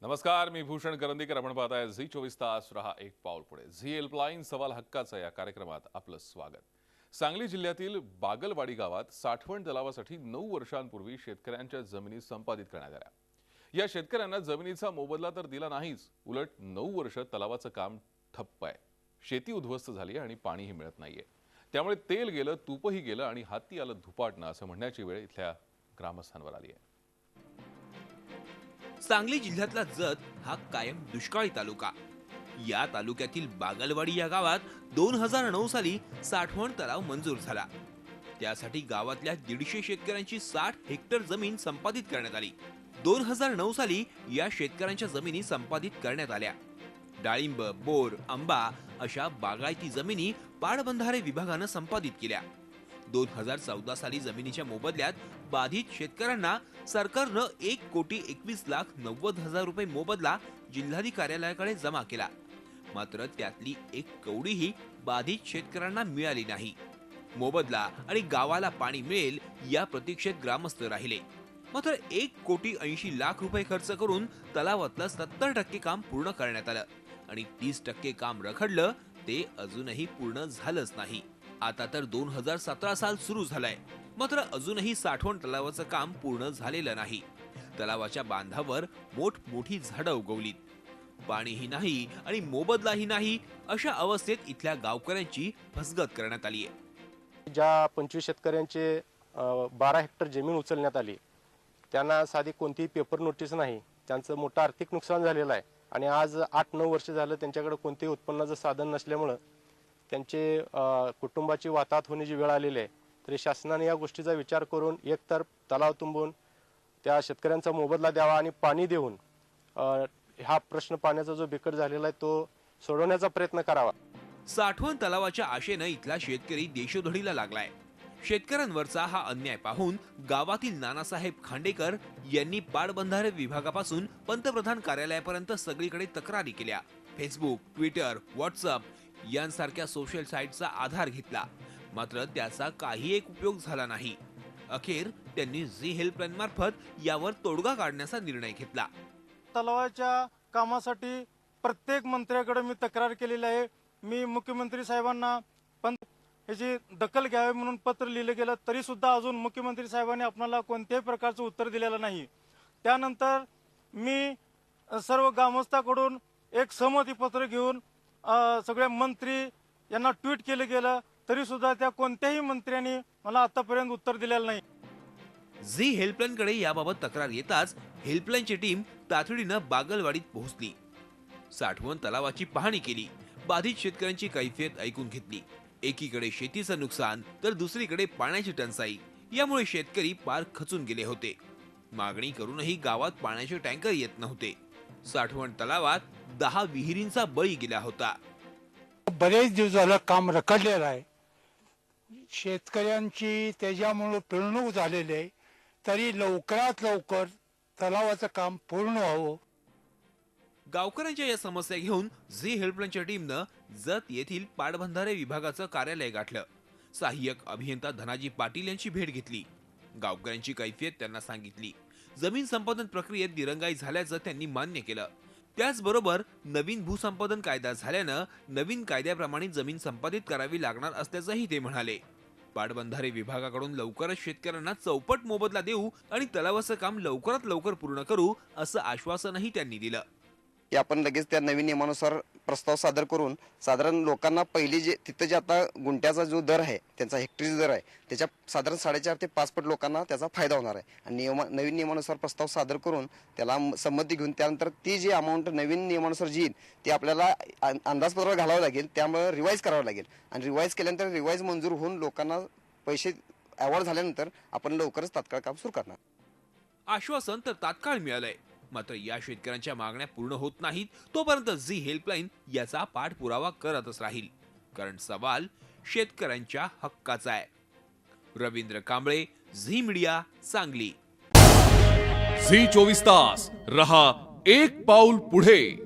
नमस्कार, मी भूषण करंदीकर. आपण पाहताय झी 24 तास. रहा एक पाऊल पुढे. झी हेल्पलाईन सवाल हक्काचा या कार्यक्रमात आपलं स्वागत. सांगली जिल्ह्यातील बागलवाडी गावात साठवण तलावासाठी 9 वर्षांपूर्वी शेतकऱ्यांच्या जमिनी संपादित करण्यात आल्या. या शेतकऱ्यांना जमिनीचा मोबदला तर दिला नाहीच, उलट 9 वर्ष तलावाचं काम ठप्प आहे. शेती उद्ध्वस्त झाली आणि पाणीही मिळत नाहीये. त्यामुळे तेल गेलं, तूपही गेलं आणि हाती आलं धुपाटणं असं म्हणण्याची वेळ इथल्या ग्रामस्थांवर आली आहे. सांगली जिल्ह्यातला जत हा कायम दुष्काळी तालुका. या तालुक्यातील बागलवाडी या गावात 2009 साली साठवण तलाव मंजूर झाला. त्यासाठी गावातल्या 150 शेतकऱ्यांची 60 हेक्टर जमीन संपादित करण्यात आली. 2009 साली या शेतकऱ्यांच्या जमिनी संपादित करण्यात आल्या. डाळिंब, बोर, आंबा अशा बागायती जमिनी पाटबंधारे विभागानं संपादित केल्या. 2014 साली जमिनीच्या मोबदल्यात बाधित शेतकऱ्यांना सरकारनं 1,21,90,000 रुपये मोबदला जिल्हाधिकारी कार्यालयाकडे जमा केला. मात्र त्यातली एक कवडीही बाधित शेतकऱ्यांना मिळाली नाही. मोबदला आणि गावाला पाणी मिळेल या प्रतीक्षेत ग्रामस्थ राहिले. मात्र 1,80,00,000 रुपये खर्च करून तलावातलं 70% काम पूर्ण करण्यात आलं आणि 30% काम रखडलं. ते अजूनही पूर्ण झालंच नाही. आता तर 2017 साल सुरू झालंय, मात्र अजूनही साठवण तलावाचं काम पूर्ण झालेलं नाही. तलावाच्या बांधावर मोठमोठी झाडं उगवलीत. पाणीही नाही आणि मोबदलाही नाही अशा अवस्थेत इथल्या गावकऱ्यांची फसगत करण्यात आली आहे. ज्या 25 शेतकऱ्यांचे 12 हेक्टर जमीन उचलण्यात आली, त्यांना साधी कोणतीही पेपर नोटीस नाही. त्यांचं मोठं आर्थिक नुकसान झालेलं आहे आणि आज 8-9 वर्ष झालं त्यांच्याकडे कोणतेही उत्पन्नाचं साधन नसल्यामुळं त्यांचे कुटुंबाची वाताहत होण्याची वेळ आलेली आहे. तरी शासनाने या गोष्टीचा विचार करून एकतर तलाव तुंबून त्या शेतकऱ्यांचा मोबदला द्यावा आणि पाणी देऊन हा प्रश्न पाण्याचा जो बिकट झालेला आहे तो सोडवण्याचा प्रयत्न करावा. साठवण तलावाच्या आशेनं इथला शेतकरी देशोधडीला लागलाय. शेतकऱ्यांवरचा हा अन्याय पाहून गावातील नानासाहेब खांडेकर यांनी पाटबंधारे विभागापासून पंतप्रधान कार्यालयापर्यंत सगळीकडे तक्रारी केल्या. फेसबुक, ट्विटर, व्हॉट्सअप यांसारख्या सोशल साईटचा आधार घेतला, मात्र त्याचा काही एक उपयोग झाला नाही. अखेर त्यांनी झी हेल्पलाईन मार्फत यावर तोडगा काढण्याचा निर्णय घेतला. तलावाच्या कामासाठी प्रत्येक मंत्र्याकडे मी तक्रार केलेली आहे. मी मुख्यमंत्री साहेबांना पण ह्याची दखल घ्यावी म्हणून पत्र लिहिलं गेलं, तरी सुद्धा अजून मुख्यमंत्री साहेबांनी आपल्याला कोणत्याही प्रकारचं उत्तर दिलेलं नाही. त्यानंतर मी सर्व ग्रामस्थांकडून एक सहमती पत्र घेऊन सगळ्या मंत्री यांना ट्विट केलं गेलं, तरी सुद्धा त्या कोणत्याही मंत्र्यांनी मला आतापर्यंत उत्तर दिलेलं नाही. झी हेल्पलाईन कडे याबाबत तक्रार येताच हेल्पलाईनची टीम तातडीनं बागलवाडीत पोहोचली. साठवण तलावाची पाहणी केली. बाधित शेतकऱ्यांची कैफियत ऐकून घेतली. एकीकडे शेतीचं नुकसान तर दुसरीकडे पाण्याची टंचाई. यामुळे शेतकरी पार खचून गेले होते. मागणी करूनही गावात पाण्याचे टँकर येत नव्हते. साठवण तलावात 10 विहिरींचा बळी गेला होता. बरेच दिवस झालं काम रखडलेलं आहे. शेतकऱ्यांची त्याच्यामुळे पिळवणूक झालेली आहे. तरी लवकरात लवकर तलावाचं काम पूर्ण व्हावं. गावकऱ्यांच्या या समस्या घेऊन झी हेल्पलाईनच्या टीमनं जत येथील पाटबंधारे विभागाचं कार्यालय गाठलं. सहाय्यक अभियंता धनाजी पाटील यांची भेट घेतली. गावकऱ्यांची कैफियत त्यांना सांगितली. जमीन संपादन प्रक्रियेत दिरंगाई झाल्याचं त्यांनी मान्य केलं. त्याचबरोबर नवीन भूसंपादन कायदा झाल्यानं नवीन कायद्याप्रमाणे जमीन संपादित करावी लागणार असल्याचंही ते म्हणाले. पाटबंधारे विभागाकडून लवकरच शेतकऱ्यांना चौपट मोबदला देऊ आणि तलावाचं काम लवकरात लवकर पूर्ण करू असं आश्वासनही त्यांनी दिलं. की आपण लगेच त्या नवीन नियमानुसार प्रस्ताव सादर करून साधारण लोकांना पहिली जे तिथं जे आता गुंठ्याचा जो दर आहे, त्यांचा हेक्टरी दर आहे, त्याच्या साधारण 4.5 ते 5 पट लोकांना त्याचा फायदा होणार आहे. आणि नवीन नियमानुसार प्रस्ताव सादर करून त्याला संमती घेऊन त्यानंतर ती जी अमाऊंट नवीन नियमानुसार जी येईल ती आपल्याला अंदाजपत्र घालावं लागेल. त्यामुळे रिवाईज करावं लागेल आणि रिवाईज केल्यानंतर रिवाईज मंजूर होऊन लोकांना पैसे अवॉर्ड झाल्यानंतर आपण लवकरच तात्काळ काम सुरू करणार. आश्वासन तर तात्काळ मिळालंय, मात्र या शेतकऱ्यांच्या मागण्या पूर्ण होत नाहीत तोपर्यंत झी हेल्पलाईन याचा पाठपुरावा करतच राहील. कारण सवाल शेतकऱ्यांच्या हक्काचा आहे. रवींद्र कांबळे, झी मीडिया, सांगली. झी 24 तास. रहा एक पाऊल पुढे.